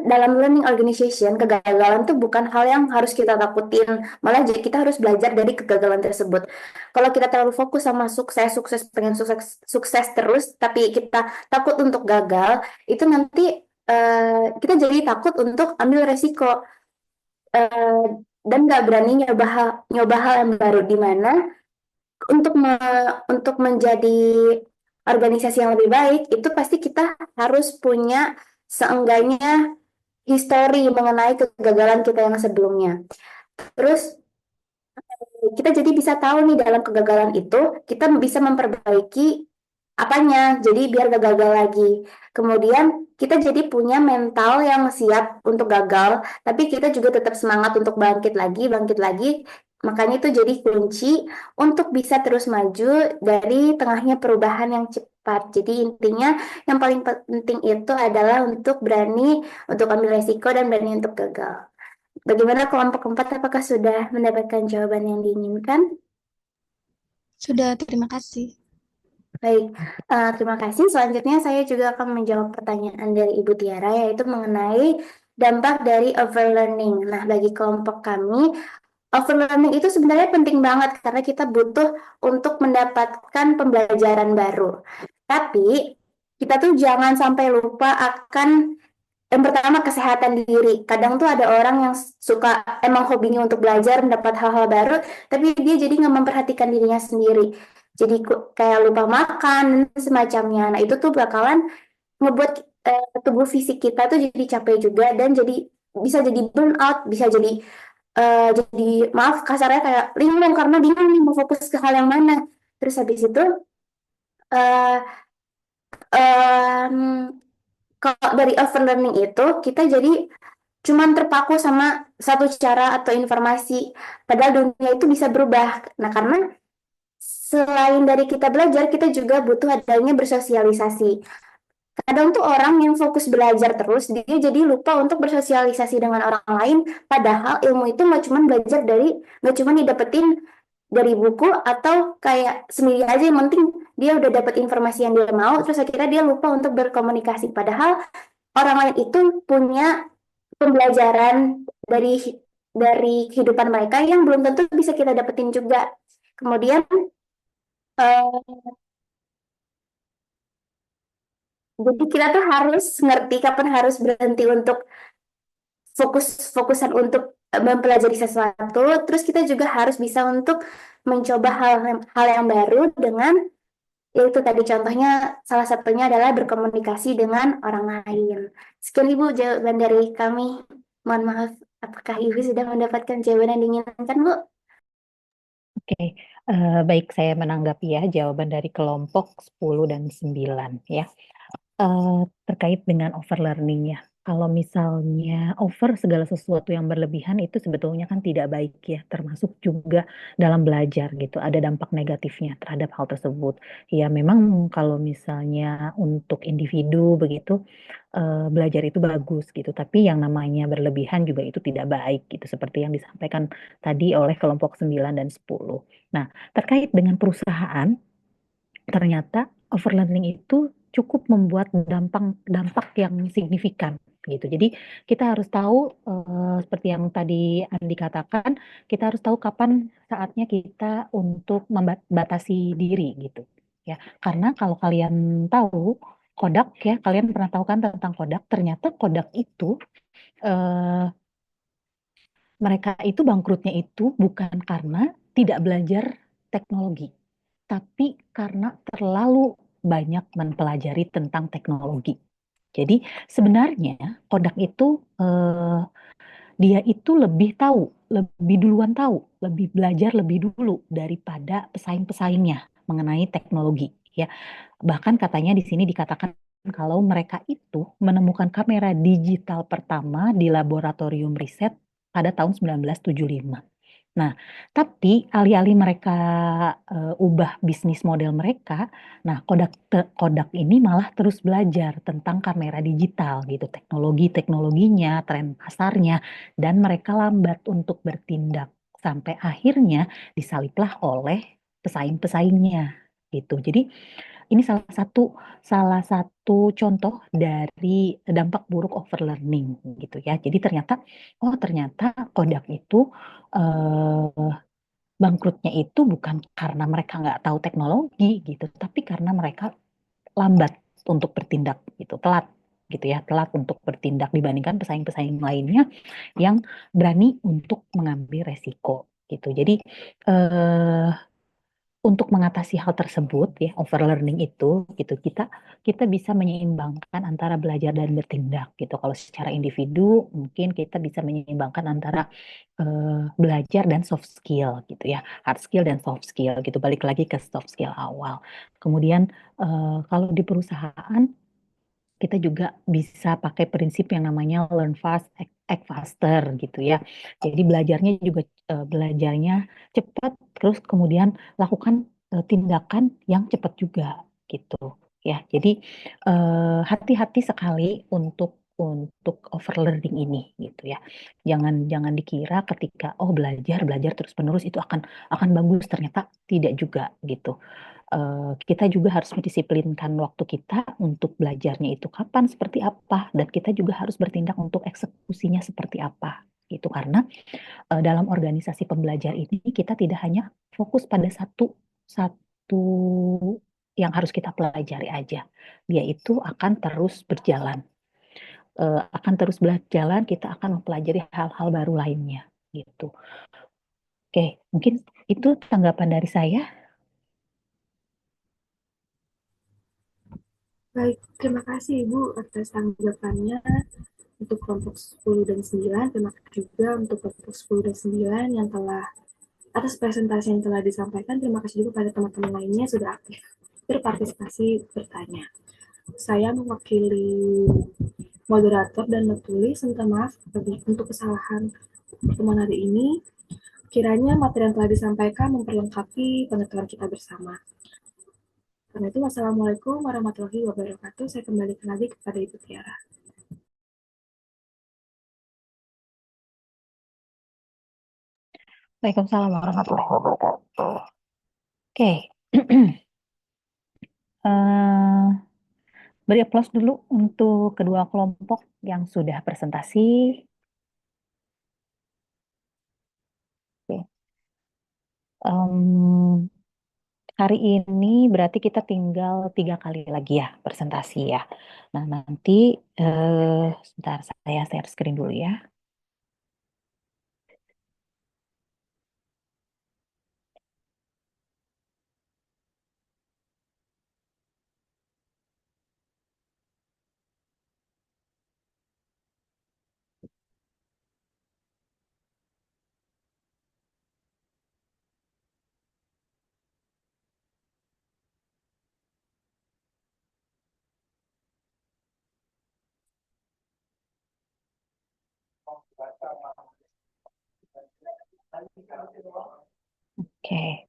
dalam learning organization, kegagalan itu bukan hal yang harus kita takutin, malah jadi kita harus belajar dari kegagalan tersebut. Kalau kita terlalu fokus sama sukses, pengen sukses terus, tapi kita takut untuk gagal, itu nanti kita jadi takut untuk ambil resiko eh, dan nggak berani nyoba hal yang baru, di mana untuk menjadi organisasi yang lebih baik itu pasti kita harus punya seenggaknya histori mengenai kegagalan kita yang sebelumnya. Terus kita jadi bisa tahu nih dalam kegagalan itu kita bisa memperbaiki apanya, jadi biar gak gagal lagi. Kemudian kita jadi punya mental yang siap untuk gagal, tapi kita juga tetap semangat untuk bangkit lagi. Makanya itu jadi kunci untuk bisa terus maju dari tengahnya perubahan yang cepat. Jadi intinya yang paling penting itu adalah untuk berani untuk ambil resiko dan berani untuk gagal. Bagaimana kelompok keempat, apakah sudah mendapatkan jawaban yang diinginkan? Sudah, terima kasih. Baik, terima kasih. Selanjutnya saya juga akan menjawab pertanyaan dari Ibu Tiara, yaitu mengenai dampak dari overlearning. Nah, bagi kelompok kami, overlearning itu sebenarnya penting banget karena kita butuh untuk mendapatkan pembelajaran baru. Tapi, kita tuh jangan sampai lupa akan yang pertama kesehatan diri. Kadang tuh ada orang yang suka emang hobinya untuk belajar, mendapat hal-hal baru, tapi dia jadi nggak memperhatikan dirinya sendiri. Jadi kayak lupa makan dan semacamnya. Nah itu tuh bakalan ngebuat tubuh fisik kita tuh jadi capek juga dan bisa jadi burnout, bisa jadi maaf kasarnya kayak linglung karena bingung nih mau fokus ke hal yang mana. Terus habis itu eh, em, kalau dari overlearning itu kita jadi cuman terpaku sama satu cara atau informasi, padahal dunia itu bisa berubah. Nah, karena selain dari kita belajar, kita juga butuh adanya bersosialisasi. Kadang tuh orang yang fokus belajar terus, dia jadi lupa untuk bersosialisasi dengan orang lain, padahal ilmu itu nggak cuma didapetin dari buku atau kayak sendiri aja, yang penting dia udah dapet informasi yang dia mau, terus akhirnya dia lupa untuk berkomunikasi. Padahal orang lain itu punya pembelajaran dari kehidupan mereka yang belum tentu bisa kita dapetin juga. Kemudian eh, jadi kita tuh harus ngerti kapan harus berhenti untuk fokusan untuk mempelajari sesuatu. Terus kita juga harus bisa untuk mencoba hal yang baru dengan, yaitu tadi contohnya salah satunya adalah berkomunikasi dengan orang lain. Sekian Ibu jawaban dari kami. Mohon maaf, apakah Ibu sudah mendapatkan jawaban yang diinginkan, Bu? Oke, baik, saya menanggapi ya jawaban dari kelompok 10 dan 9 ya. Terkait dengan overlearning ya. Kalau misalnya over segala sesuatu yang berlebihan itu sebetulnya kan tidak baik ya, termasuk juga dalam belajar gitu. Ada dampak negatifnya terhadap hal tersebut. Ya memang kalau misalnya untuk individu begitu belajar itu bagus gitu, tapi yang namanya berlebihan juga itu tidak baik gitu, seperti yang disampaikan tadi oleh kelompok 9 dan 10. Nah, terkait dengan perusahaan, ternyata overlearning itu cukup membuat dampak yang signifikan gitu. Jadi kita harus tahu seperti yang tadi Andi katakan, kita harus tahu kapan saatnya kita untuk membatasi diri gitu. Ya, karena kalau kalian tahu Kodak ya, kalian pernah tahu kan tentang Kodak? Ternyata Kodak itu eh, mereka itu bangkrutnya itu bukan karena tidak belajar teknologi, tapi karena terlalu banyak mempelajari tentang teknologi. Jadi sebenarnya Kodak itu dia itu lebih tahu, lebih duluan tahu, lebih belajar lebih dulu daripada pesaing-pesaingnya mengenai teknologi ya. Bahkan katanya di sini dikatakan kalau mereka itu menemukan kamera digital pertama di laboratorium riset pada tahun 1975. Nah, tapi alih-alih mereka ubah bisnis model mereka, nah Kodak ini malah terus belajar tentang kamera digital gitu, teknologinya, tren pasarnya, dan mereka lambat untuk bertindak sampai akhirnya disaliplah oleh pesaing-pesaingnya gitu. Jadi ini salah satu contoh dari dampak buruk overlearning gitu ya. Jadi ternyata Kodak itu eh, bangkrutnya itu bukan karena mereka nggak tahu teknologi gitu, tapi karena mereka lambat untuk bertindak gitu, telat gitu ya, telat untuk bertindak dibandingkan pesaing-pesaing lainnya yang berani untuk mengambil resiko gitu. Jadi eh, untuk mengatasi hal tersebut ya, overlearning itu gitu, kita bisa menyeimbangkan antara belajar dan bertindak gitu. Kalau secara individu mungkin kita bisa menyeimbangkan antara belajar dan soft skill gitu ya, hard skill dan soft skill gitu. Balik lagi ke soft skill awal. Kemudian kalau di perusahaan kita juga bisa pakai prinsip yang namanya learn fast, act faster gitu ya. Jadi belajarnya cepat, terus kemudian lakukan tindakan yang cepat juga gitu ya. Jadi hati-hati sekali untuk overlearning ini gitu ya. Jangan jangan dikira ketika belajar belajar terus-menerus itu akan bagus, ternyata tidak juga gitu. Kita juga harus mendisiplinkan waktu kita untuk belajarnya itu kapan, seperti apa, dan kita juga harus bertindak untuk eksekusinya seperti apa. Itu karena dalam organisasi pembelajar ini kita tidak hanya fokus pada satu satu yang harus kita pelajari aja. Dia itu akan terus berjalan, kita akan mempelajari hal-hal baru lainnya gitu. Oke, mungkin itu tanggapan dari saya. Baik, terima kasih Ibu atas tanggapannya untuk kelompok 10 dan 9. Terima kasih juga untuk kelompok 10 dan 9 yang telah atas presentasi yang telah disampaikan. Terima kasih juga pada teman-teman lainnya sudah aktif berpartisipasi bertanya. Saya mewakili moderator dan menulis, minta maaf untuk kesalahan pertemuan hari ini. Kiranya materi yang telah disampaikan memperlengkapi pengetahuan kita bersama. Karena itu, wassalamualaikum warahmatullahi wabarakatuh. Saya kembalikan lagi kepada Ibu Tiara. Waalaikumsalam warahmatullahi wabarakatuh. Oke. Beri aplaus dulu untuk kedua kelompok yang sudah presentasi. Oke. Hari ini berarti kita tinggal 3 kali lagi ya presentasi ya. Nah nanti sebentar saya share screen dulu ya. Oke.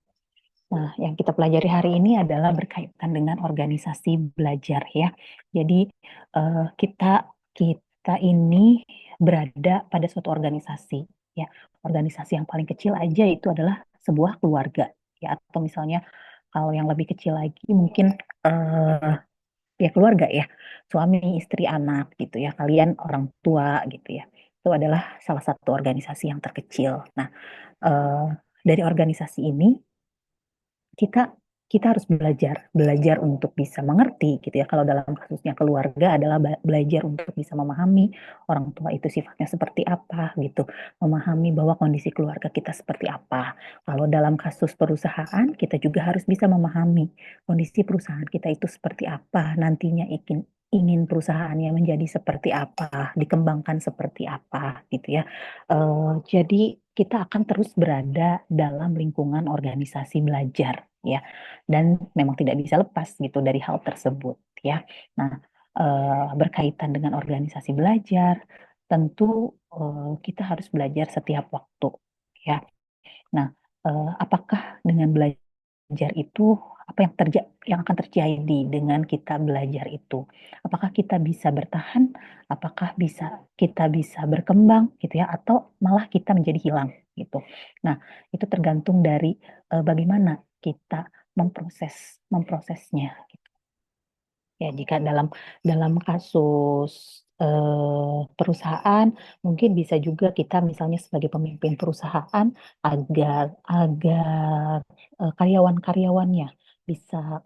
Nah, yang kita pelajari hari ini adalah berkaitan dengan organisasi belajar ya. Jadi kita kita ini berada pada suatu organisasi ya. Organisasi yang paling kecil aja itu adalah sebuah keluarga ya. Atau misalnya kalau yang lebih kecil lagi mungkin ya keluarga ya, suami, istri, anak gitu ya. Kalian orang tua gitu ya. Itu adalah salah satu organisasi yang terkecil. Nah, eh, dari organisasi ini kita kita harus belajar untuk bisa mengerti gitu ya. Kalau dalam kasusnya keluarga adalah belajar untuk bisa memahami orang tua itu sifatnya seperti apa gitu, memahami bahwa kondisi keluarga kita seperti apa. Kalau dalam kasus perusahaan kita juga harus bisa memahami kondisi perusahaan kita itu seperti apa, nantinya ingin perusahaannya menjadi seperti apa, dikembangkan seperti apa gitu ya. Jadi kita akan terus berada dalam lingkungan organisasi belajar ya, dan memang tidak bisa lepas gitu dari hal tersebut ya. Nah, berkaitan dengan organisasi belajar, tentu kita harus belajar setiap waktu, ya. Nah, apakah dengan belajar itu apa yang akan terjadi dengan kita belajar itu? Apakah kita bisa bertahan? Apakah kita bisa berkembang gitu ya? Atau malah kita menjadi hilang gitu? Nah, itu tergantung dari bagaimana kita memprosesnya. Ya, jika dalam kasus perusahaan, mungkin bisa juga kita misalnya sebagai pemimpin perusahaan agar agar karyawan-karyawannya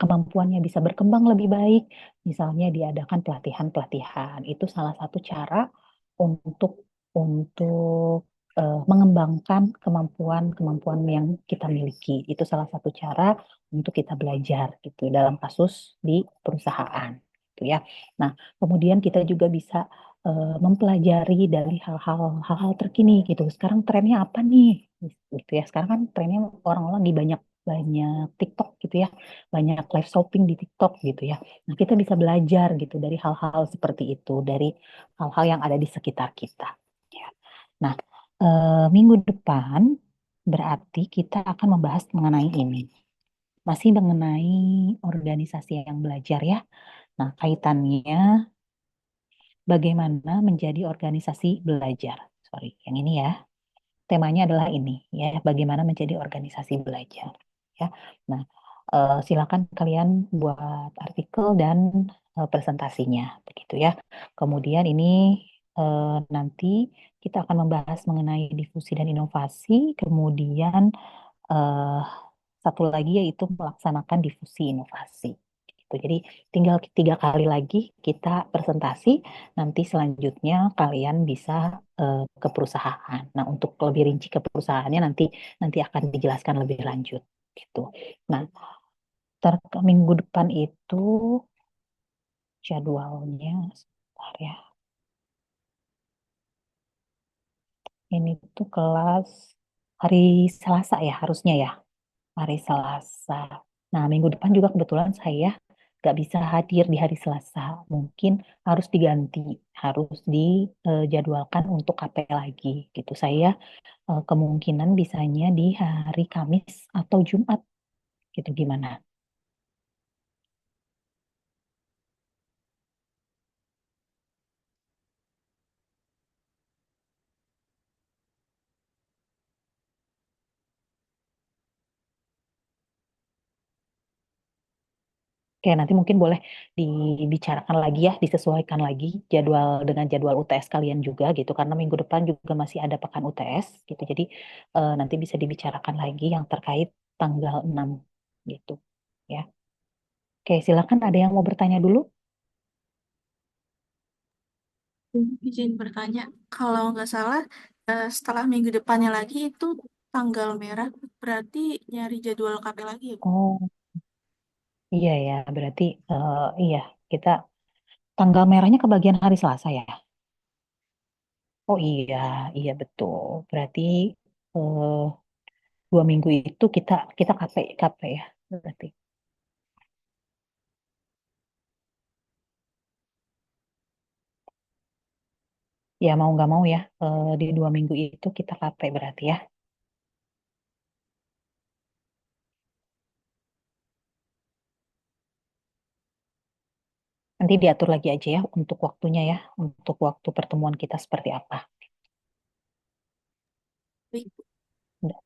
kemampuannya bisa berkembang lebih baik, misalnya diadakan pelatihan-pelatihan. Itu salah satu cara untuk untuk mengembangkan kemampuan-kemampuan yang kita miliki. Itu salah satu cara untuk kita belajar gitu dalam kasus di perusahaan gitu ya. Nah, kemudian kita juga bisa mempelajari dari hal-hal terkini gitu. Sekarang trennya apa nih? Gitu ya. Sekarang kan trennya orang-orang di banyak banyak TikTok gitu ya. Banyak live shopping di TikTok gitu ya. Nah, kita bisa belajar gitu dari hal-hal seperti itu, dari hal-hal yang ada di sekitar kita. Ya. Nah, minggu depan berarti kita akan membahas mengenai ini. Masih mengenai organisasi yang belajar ya. Nah, kaitannya bagaimana menjadi organisasi belajar. Sorry, yang ini ya. Temanya adalah ini ya, bagaimana menjadi organisasi belajar. Ya. Nah, silakan kalian buat artikel dan presentasinya begitu ya. Kemudian ini nanti kita akan membahas mengenai difusi dan inovasi, kemudian eh, satu lagi yaitu melaksanakan difusi inovasi. Gitu. Jadi tinggal 3 kali lagi kita presentasi, nanti selanjutnya kalian bisa ke perusahaan. Nah, untuk lebih rinci ke perusahaannya nanti akan dijelaskan lebih lanjut gitu. Nah, minggu depan itu jadwalnya sebentar ya. Ini tuh kelas hari Selasa ya harusnya ya. Hari Selasa. Nah, minggu depan juga kebetulan saya nggak bisa hadir di hari Selasa. Mungkin harus diganti, harus dijadwalkan untuk KP lagi gitu. Saya kemungkinan bisanya di hari Kamis atau Jumat gitu gimana? Oke, nanti mungkin boleh dibicarakan lagi ya, disesuaikan lagi jadwal dengan jadwal UTS kalian juga gitu, karena minggu depan juga masih ada pekan UTS gitu. Jadi nanti bisa dibicarakan lagi yang terkait tanggal 6 gitu ya. Oke, silakan ada yang mau bertanya dulu? Izin bertanya, kalau nggak salah, setelah minggu depannya lagi itu tanggal merah, berarti nyari jadwal KP lagi ya, Bu? Oh, iya ya, berarti iya kita tanggal merahnya ke bagian hari Selasa ya. Oh iya, iya betul. Berarti eh, 2 minggu itu kita kita KP ya berarti. Ya mau nggak mau ya di 2 minggu itu kita KP berarti ya. Nanti diatur lagi aja ya untuk waktunya ya, untuk waktu pertemuan kita seperti apa. Baik, Bu. Udah.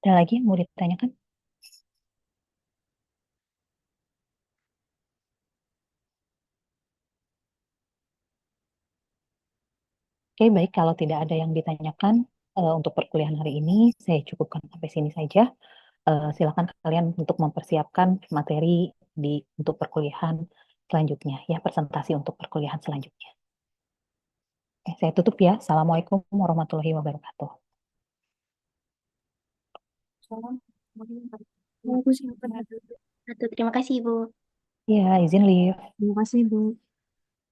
Ada lagi yang mau ditanyakan? Oke, baik. Kalau tidak ada yang ditanyakan untuk perkuliahan hari ini, saya cukupkan sampai sini saja. Silakan kalian untuk mempersiapkan materi untuk perkuliahan selanjutnya, ya presentasi untuk perkuliahan selanjutnya. Saya tutup ya. Assalamualaikum warahmatullahi wabarakatuh. Salam. Terima kasih, Bu. Ya, izin live. Terima kasih, Bu.